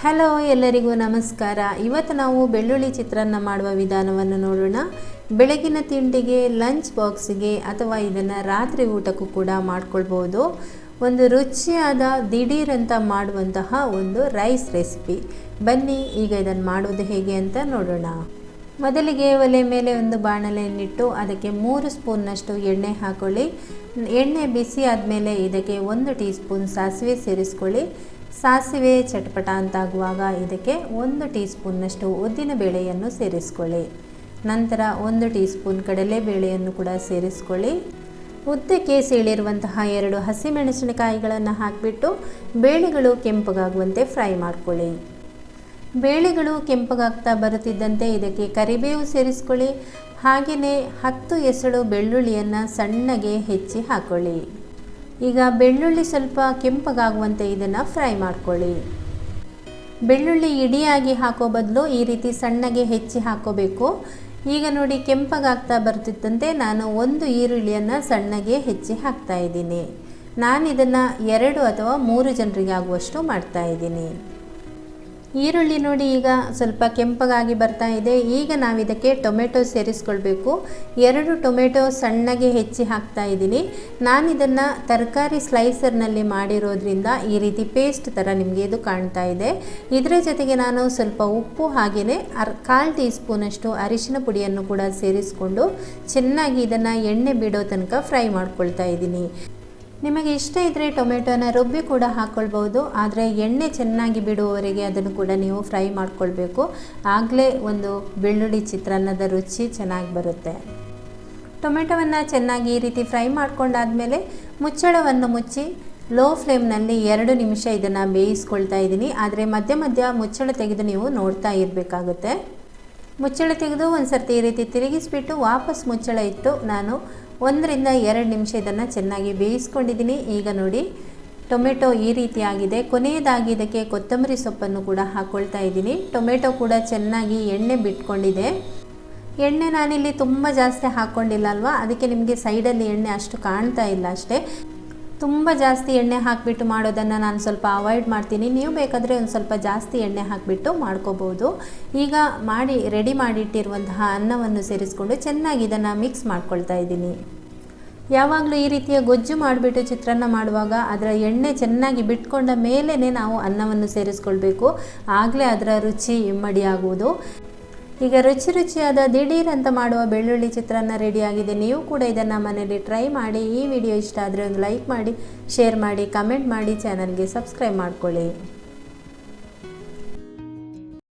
Hello ಎಲ್ಲರಿಗೂ ನಮಸ್ಕಾರ. ಇವತ್ತು ನಾವು ಬೆಳ್ಳುಳ್ಳಿ ಚಿತ್ರಾನ್ನ ಮಾಡುವ ವಿಧಾನವನ್ನು ನೋಡೋಣ. ಬೆಳಗಿನ ತಿಂಡಿಗೆ, ಲಂಚ್ ಬಾಕ್ಸ್ಗೆ ಅಥವಾ ಇದನ್ನು ರಾತ್ರಿ ಊಟಕ್ಕೂ ಕೂಡ ಮಾಡ್ಕೊಳ್ಬೋದು. ಒಂದು ರುಚಿಯಾದ ದಿಢೀರಂತ ಮಾಡುವಂತಹ ಒಂದು ರೈಸ್ ರೆಸಿಪಿ. ಬನ್ನಿ ಈಗ ಇದನ್ನು ಮಾಡೋದು ಹೇಗೆ ಅಂತ ನೋಡೋಣ. ಮೊದಲಿಗೆ ಒಲೆ ಮೇಲೆ ಒಂದು ಬಾಣಲೆಯನ್ನಿಟ್ಟು ಅದಕ್ಕೆ 3 ಸ್ಪೂನ್ನಷ್ಟು ಎಣ್ಣೆ ಹಾಕೊಳ್ಳಿ. ಎಣ್ಣೆ ಬಿಸಿ ಆದಮೇಲೆ ಇದಕ್ಕೆ 1 ಟೀ ಸ್ಪೂನ್ ಸಾಸಿವೆ ಸೇರಿಸ್ಕೊಳ್ಳಿ. ಸಾಸಿವೆ ಚಟಪಟ ಅಂತಾಗುವಾಗ ಇದಕ್ಕೆ 1 ಟೀ ಸ್ಪೂನ್ನಷ್ಟು ಉದ್ದಿನ ಬೇಳೆಯನ್ನು ಸೇರಿಸ್ಕೊಳ್ಳಿ. ನಂತರ 1 ಟೀ ಸ್ಪೂನ್ ಕಡಲೆಬೇಳೆಯನ್ನು ಕೂಡ ಸೇರಿಸ್ಕೊಳ್ಳಿ. ಉದ್ದಕ್ಕೆ ಸೀಳಿರುವಂತಹ 2 ಹಸಿಮೆಣಸಿನಕಾಯಿಗಳನ್ನು ಹಾಕಿಬಿಟ್ಟು ಬೇಳೆಗಳು ಕೆಂಪಗಾಗುವಂತೆ ಫ್ರೈ ಮಾಡ್ಕೊಳ್ಳಿ. ಬೇಳೆಗಳು ಕೆಂಪಗಾಗ್ತಾ ಬರುತ್ತಿದ್ದಂತೆ ಇದಕ್ಕೆ ಕರಿಬೇವು ಸೇರಿಸ್ಕೊಳ್ಳಿ. ಹಾಗೆಯೇ 10 ಎಸಳು ಬೆಳ್ಳುಳ್ಳಿಯನ್ನು ಸಣ್ಣಗೆ ಹೆಚ್ಚಿ ಹಾಕ್ಕೊಳ್ಳಿ. ಈಗ ಬೆಳ್ಳುಳ್ಳಿ ಸ್ವಲ್ಪ ಕೆಂಪಗಾಗುವಂತೆ ಇದನ್ನು ಫ್ರೈ ಮಾಡ್ಕೊಳ್ಳಿ. ಬೆಳ್ಳುಳ್ಳಿ ಇಡಿಯಾಗಿ ಹಾಕೋ ಬದಲು ಈ ರೀತಿ ಸಣ್ಣಗೆ ಹೆಚ್ಚಿ ಹಾಕೋಬೇಕು. ಈಗ ನೋಡಿ ಕೆಂಪಗಾಗ್ತಾ ಬರ್ತಿದ್ದಂತೆ ನಾನು 1 ಈರುಳ್ಳಿಯನ್ನು ಸಣ್ಣಗೆ ಹೆಚ್ಚಿ ಹಾಕ್ತಾ ಇದ್ದೀನಿ. ನಾನು ಇದನ್ನು 2 ಅಥವಾ 3 ಜನರಿಗೆ ಆಗುವಷ್ಟು ಮಾಡ್ತಾ ಇದ್ದೀನಿ. ಈರುಳ್ಳಿ ನೋಡಿ ಈಗ ಸ್ವಲ್ಪ ಕೆಂಪಗಾಗಿ ಬರ್ತಾ ಇದೆ. ಈಗ ನಾವು ಇದಕ್ಕೆ ಟೊಮೆಟೊ ಸೇರಿಸ್ಕೊಳ್ಬೇಕು. 2 ಟೊಮೆಟೊ ಸಣ್ಣಗೆ ಹೆಚ್ಚಿ ಹಾಕ್ತಾ ಇದ್ದೀನಿ. ನಾನು ಇದನ್ನು ತರಕಾರಿ ಸ್ಲೈಸರ್ನಲ್ಲಿ ಮಾಡಿರೋದ್ರಿಂದ ಈ ರೀತಿ ಪೇಸ್ಟ್ ಥರ ನಿಮಗೆ ಇದು ಕಾಣ್ತಾ ಇದೆ. ಇದರ ಜೊತೆಗೆ ನಾನು ಸ್ವಲ್ಪ ಉಪ್ಪು ಹಾಗೆಯೇ 1/4 ಟೀ ಸ್ಪೂನಷ್ಟು ಅರಿಶಿನ ಪುಡಿಯನ್ನು ಕೂಡ ಸೇರಿಸ್ಕೊಂಡು ಚೆನ್ನಾಗಿ ಇದನ್ನು ಎಣ್ಣೆ ಬಿಡೋ ತನಕ ಫ್ರೈ ಮಾಡ್ಕೊಳ್ತಾ ಇದ್ದೀನಿ. ನಿಮಗೆ ಇಷ್ಟ ಇದ್ದರೆ ಟೊಮೆಟೊನ ರುಬ್ಬಿ ಕೂಡ ಹಾಕ್ಕೊಳ್ಬೋದು. ಆದರೆ ಎಣ್ಣೆ ಚೆನ್ನಾಗಿ ಬಿಡುವವರೆಗೆ ಅದನ್ನು ಕೂಡ ನೀವು ಫ್ರೈ ಮಾಡ್ಕೊಳ್ಬೇಕು. ಆಗಲೇ ಒಂದು ಬೆಳ್ಳುಳ್ಳಿ ಚಿತ್ರಾನ್ನದ ರುಚಿ ಚೆನ್ನಾಗಿ ಬರುತ್ತೆ. ಟೊಮೆಟೊವನ್ನು ಚೆನ್ನಾಗಿ ಈ ರೀತಿ ಫ್ರೈ ಮಾಡ್ಕೊಂಡಾದಮೇಲೆ ಮುಚ್ಚಳವನ್ನು ಮುಚ್ಚಿ ಲೋ ಫ್ಲೇಮ್ನಲ್ಲಿ 2 ನಿಮಿಷ ಇದನ್ನು ಬೇಯಿಸ್ಕೊಳ್ತಾ ಇದ್ದೀನಿ. ಆದರೆ ಮಧ್ಯ ಮಧ್ಯ ಮುಚ್ಚಳ ತೆಗೆದು ನೀವು ನೋಡ್ತಾ ಇರಬೇಕಾಗುತ್ತೆ. ಮುಚ್ಚಳ ತೆಗೆದು ಒಂದು ಸರ್ತಿ ಈ ರೀತಿ ತಿರುಗಿಸ್ಬಿಟ್ಟು ವಾಪಸ್ ಮುಚ್ಚಳ ಇಟ್ಟು ನಾನು 1 ರಿಂದ 2 ನಿಮಿಷ ಇದನ್ನು ಚೆನ್ನಾಗಿ ಬೇಯಿಸ್ಕೊಂಡಿದ್ದೀನಿ. ಈಗ ನೋಡಿ ಟೊಮೆಟೊ ಈ ರೀತಿ ಆಗಿದೆ. ಕೊನೆಯದಾಗಿ ಇದಕ್ಕೆ ಕೊತ್ತಂಬರಿ ಸೊಪ್ಪನ್ನು ಕೂಡ ಹಾಕ್ಕೊಳ್ತಾ ಇದ್ದೀನಿ. ಟೊಮೆಟೊ ಕೂಡ ಚೆನ್ನಾಗಿ ಎಣ್ಣೆ ಬಿಟ್ಕೊಂಡಿದೆ. ಎಣ್ಣೆ ನಾನಿಲ್ಲಿ ತುಂಬ ಜಾಸ್ತಿ ಹಾಕ್ಕೊಂಡಿಲ್ಲ ಅಲ್ವಾ, ಅದಕ್ಕೆ ನಿಮಗೆ ಸೈಡಲ್ಲಿ ಎಣ್ಣೆ ಅಷ್ಟು ಕಾಣ್ತಾ ಇಲ್ಲ ಅಷ್ಟೇ. ತುಂಬ ಜಾಸ್ತಿ ಎಣ್ಣೆ ಹಾಕಿಬಿಟ್ಟು ಮಾಡೋದನ್ನು ನಾನು ಸ್ವಲ್ಪ ಅವಾಯ್ಡ್ ಮಾಡ್ತೀನಿ. ನೀವು ಬೇಕಾದರೆ ಒಂದು ಸ್ವಲ್ಪ ಜಾಸ್ತಿ ಎಣ್ಣೆ ಹಾಕಿಬಿಟ್ಟು ಮಾಡ್ಕೋಬೋದು. ಈಗ ರೆಡಿ ಮಾಡಿಟ್ಟಿರುವಂತಹ ಅನ್ನವನ್ನು ಸೇರಿಸ್ಕೊಂಡು ಚೆನ್ನಾಗಿ ಇದನ್ನು ಮಿಕ್ಸ್ ಮಾಡ್ಕೊಳ್ತಾ ಇದ್ದೀನಿ. ಯಾವಾಗಲೂ ಈ ರೀತಿಯ ಗೊಜ್ಜು ಮಾಡಿಬಿಟ್ಟು ಚಿತ್ರಾನ್ನ ಮಾಡುವಾಗ ಅದರ ಎಣ್ಣೆ ಚೆನ್ನಾಗಿ ಬಿಟ್ಕೊಂಡ ಮೇಲೇ ನಾವು ಅನ್ನವನ್ನು ಸೇರಿಸ್ಕೊಳ್ಬೇಕು. ಆಗಲೇ ಅದರ ರುಚಿ ಇಮ್ಮಡಿಯಾಗುವುದು. ಈಗ ರುಚಿಯಾದ ದಿಢೀರ್ ಅಂತ ಮಾಡುವ ಬೆಳ್ಳುಳ್ಳಿ ಚಿತ್ರಾನ್ನ ರೆಡಿಯಾಗಿದೆ. ನೀವು ಕೂಡ ಇದನ್ನು ಮನೆಯಲ್ಲಿ ಟ್ರೈ ಮಾಡಿ. ಈ ವಿಡಿಯೋ ಇಷ್ಟ ಆದರೆ ಒಂದು ಲೈಕ್ ಮಾಡಿ, ಶೇರ್ ಮಾಡಿ, ಕಮೆಂಟ್ ಮಾಡಿ, ಚಾನಲ್ಗೆ ಸಬ್ಸ್ಕ್ರೈಬ್ ಮಾಡ್ಕೊಳ್ಳಿ.